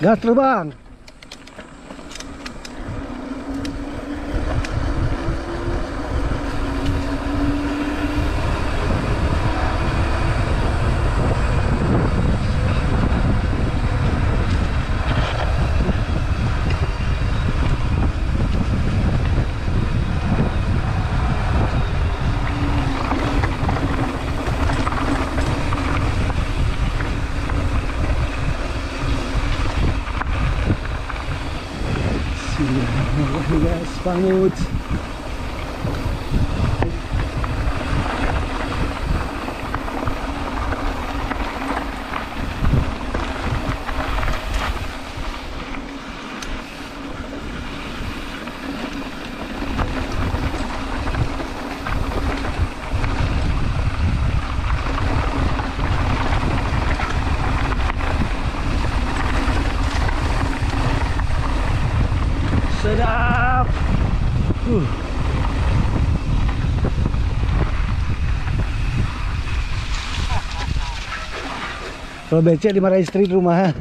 Gas terbang. Guys, bangun. Sedap. Kalau becek dimarahin istri di rumah.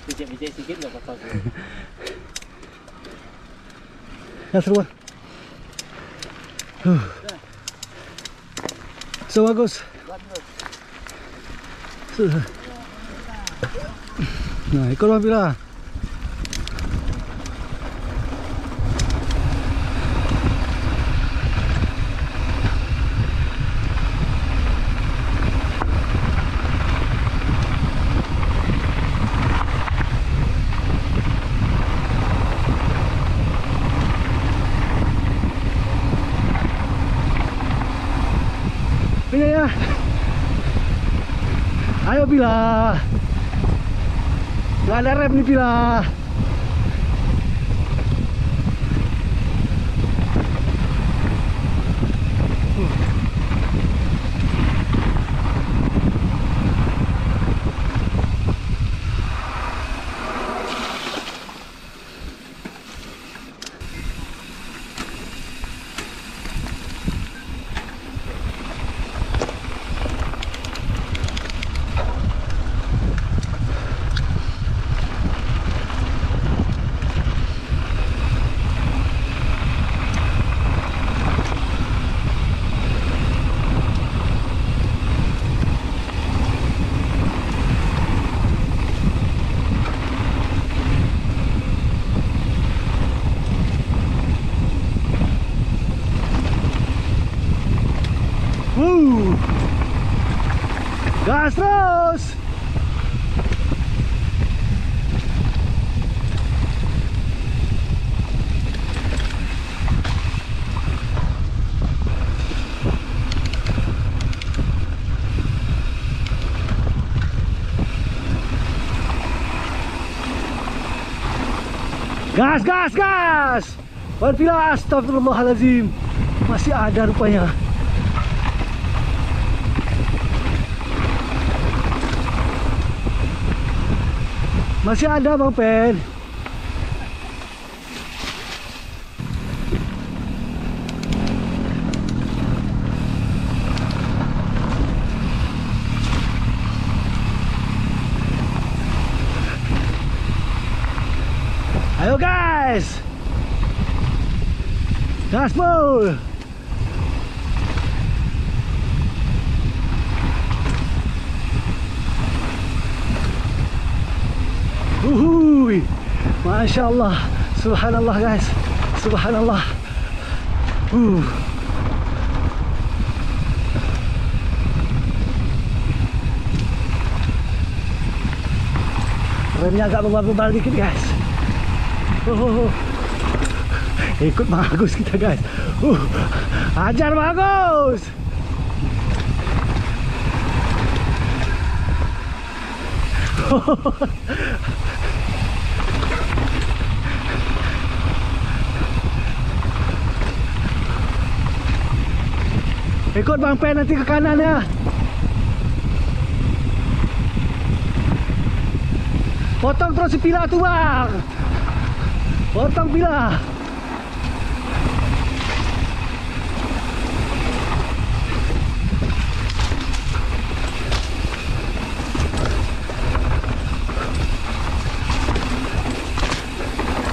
Becek-becek sikit nggak apa-apa. Ya seru. So bagus. Nah, ikut Bang Pila. Pila ya. Ayo Pila. Gak ada rem nih Pila. Gas terus. Gas, gas, gas. Bang Pila, astagfirullahaladzim. Masih ada rupanya. Masih ada Bang Pen. Ayo guys. Gaspol. Masya Allah, subhanallah guys, subhanallah. Remnya agak bebal-bebal dikit guys. Ikut bagus kita guys. Ajar bagus. Ikut Bang Pen nanti ke kanan ya. Potong terus si pila tu bang. Potong pila.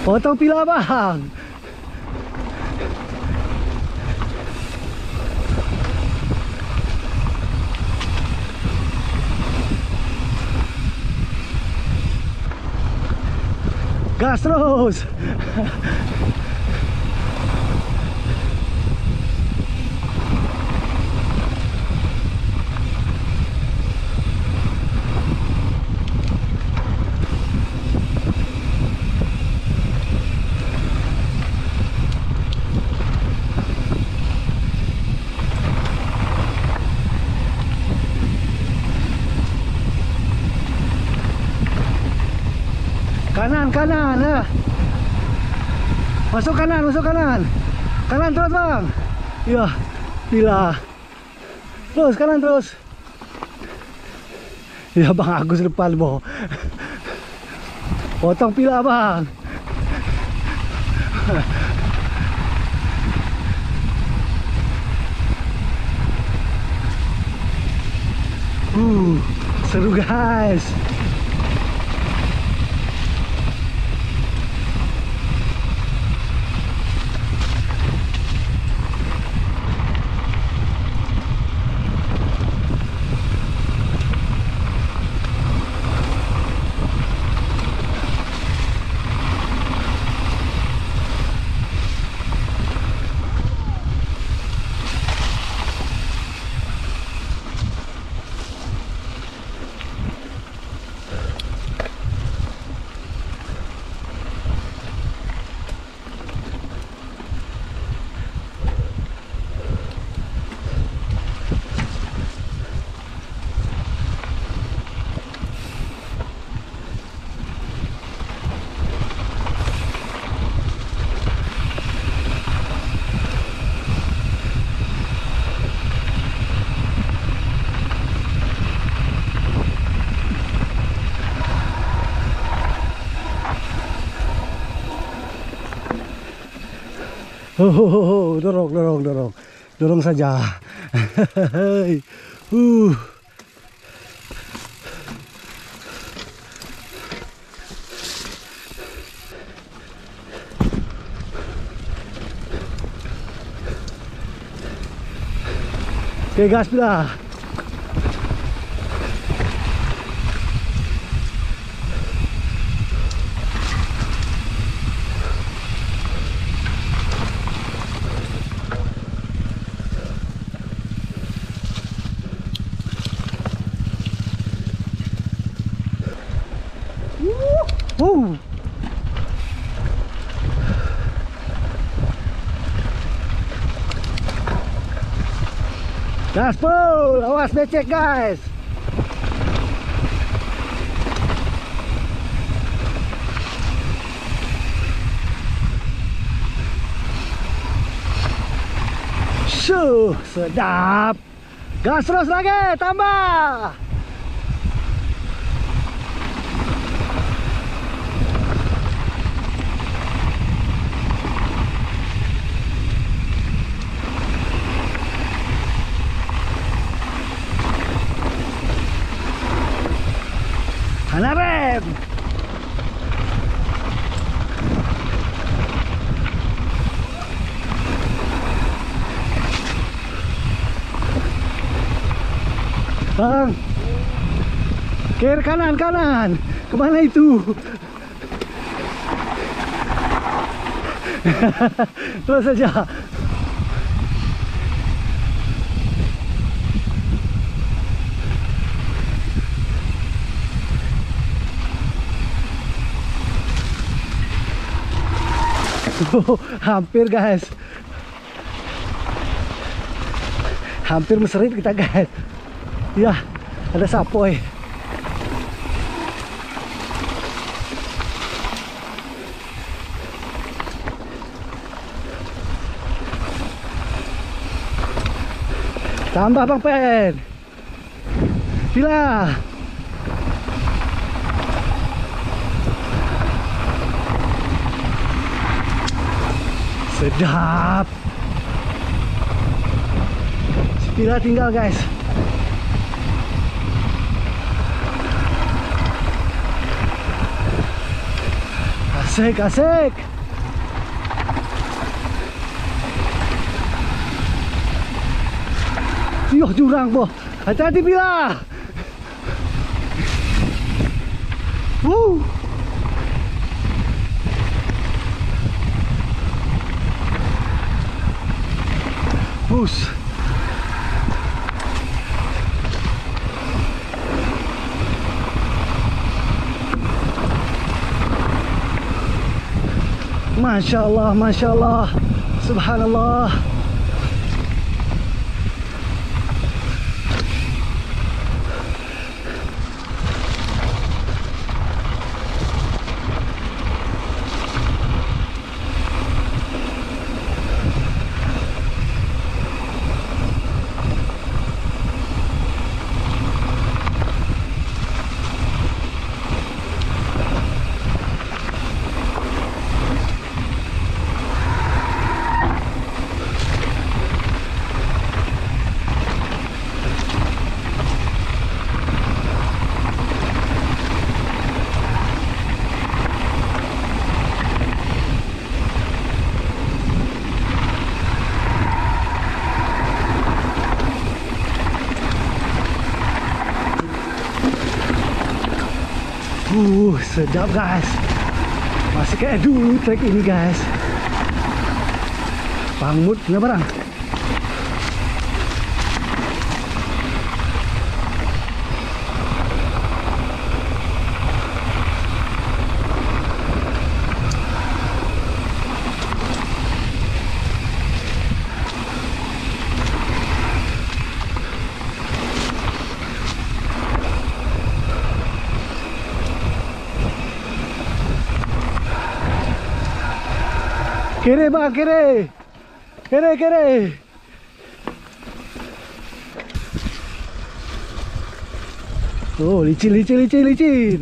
Potong pila bang. Gas terus. Kanan, kanan lah. Masuk kanan, masuk kanan. Kanan terus bang. Ya, pila. Terus kanan terus. Ya bang Agus depan boh. Potong pila bang. Seru guys. Dorong saja. Oke, gas pula. Gaspol, awas becek guys. Sedap. Gas terus lagi, tambah. Kanan rem. Bang, kiri kanan kanan, kemana itu? Terus saja. Hampir guys, hampir meserit kita guys. Ya, ada sapoy. Tambah Bang Pen. Gila. Sedap. Bila tinggal guys. Asik, asik. Yuh, jurang boh. Hati-hati Bila. Bus. Masya Allah, Masya Allah, Subhanallah. Sedap guys. Masih kayak dulu trek ini guys. Pangmut nggak barang. Kiri bang, kiri. Kiri, kiri. Oh, licin, licin, licin, licin.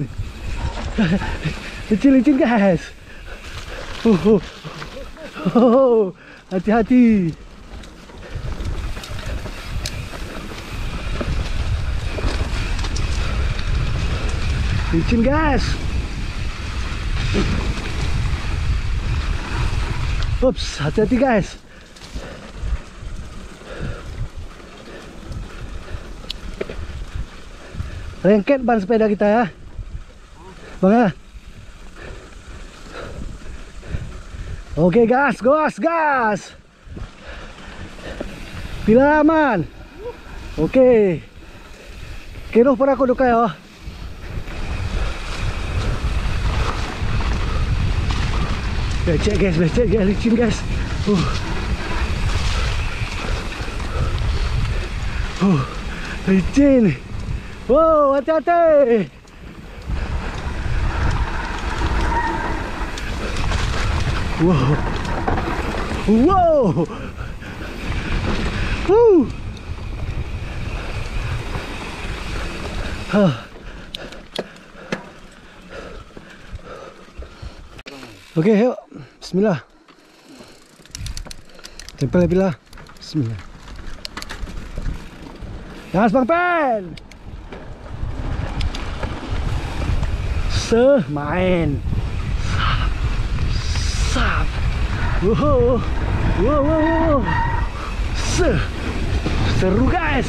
Licin, licin guys. Hati-hati. Licin guys. Ups, hati-hati guys. Lengket ban sepeda kita ya, bang ya. Oke gas, gas, gas. Bila aman. Oke. Kira para aku duka ya. Becek guys, licin guys. Licin. Wow, hati-hati. Wow. Wow. Oke, yuk. Bismillah. Tempel bila. Bismillah. Gas Bang Pen. Main. Sap. Wow. Wow. Seru guys.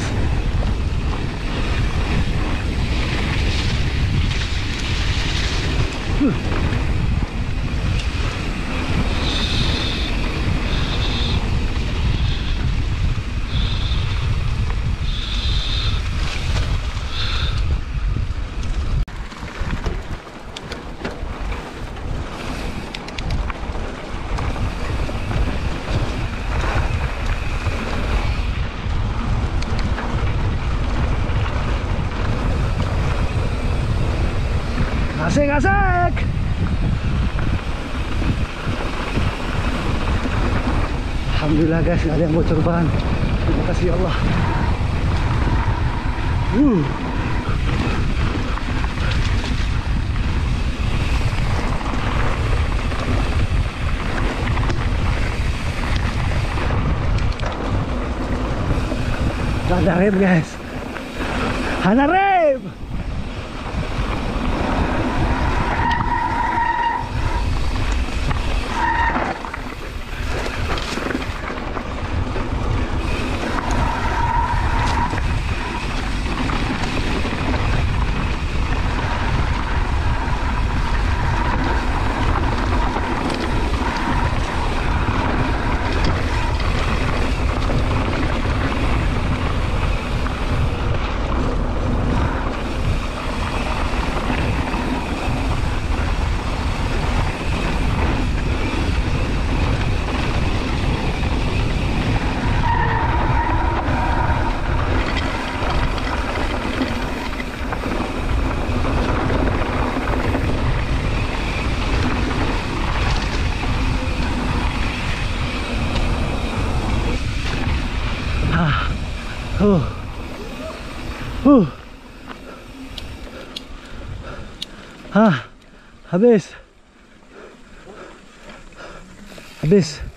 Asik. Alhamdulillah guys, nggak ada yang bocor ban. Terima kasih ya Allah. Hanarip guys. Hanarip. Habis.